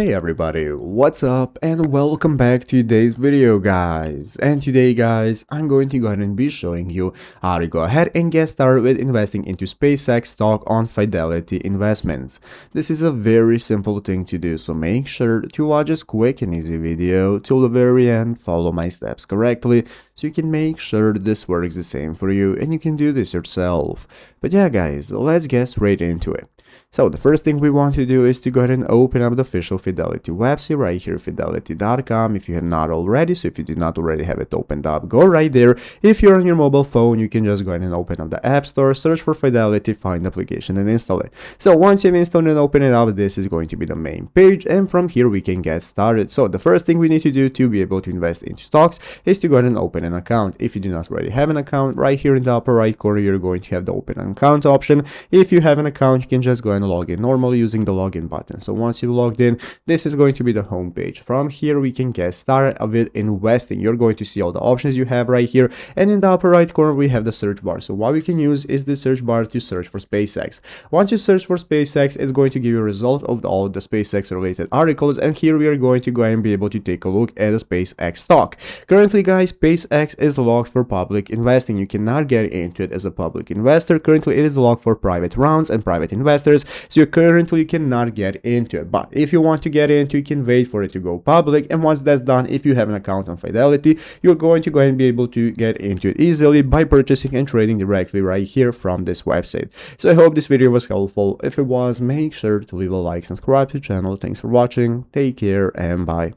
Hey everybody, what's up and welcome back to today's video guys. And today guys, I'm going to go ahead and be showing you how to go ahead and get started with investing into SpaceX stock on Fidelity investments. This is a very simple thing to do, so make sure to watch this quick and easy video till the very end, follow my steps correctly so you can make sure this works the same for you and you can do this yourself. But yeah guys, let's get straight into it. So the first thing we want to do is to go ahead and open up the official Fidelity website right here, fidelity.com, if you have not already. So if you did not already have it opened up, go right there. If you're on your mobile phone, you can just go ahead and open up the App Store, search for Fidelity, find the application and install it. So once you've installed and open it up, this is going to be the main page, and from here we can get started. So the first thing we need to do to be able to invest into stocks is to go ahead and open an account. If you do not already have an account, right here in the upper right corner, you're going to have the open an account option. If you have an account, you can just go ahead and log in normally using the login button. So once you've logged in, this is going to be the home page. From here we can get started with investing. You're going to see all the options you have right here, and in the upper right corner we have the search bar. So what we can use is the search bar to search for SpaceX. Once you search for SpaceX, it's going to give you a result of all the SpaceX related articles, and here we are going to go ahead and be able to take a look at the SpaceX stock. Currently guys, SpaceX is locked for public investing. You cannot get into it as a public investor. Currently it is locked for private rounds and private investors, so currently you cannot get into it. But if you want to get into, you can wait for it to go public, and once that's done, if you have an account on Fidelity, you're going to go ahead and be able to get into it easily by purchasing and trading directly right here from this website. So I hope this video was helpful. If it was, make sure to leave a like, subscribe to the channel. Thanks for watching, take care, and bye.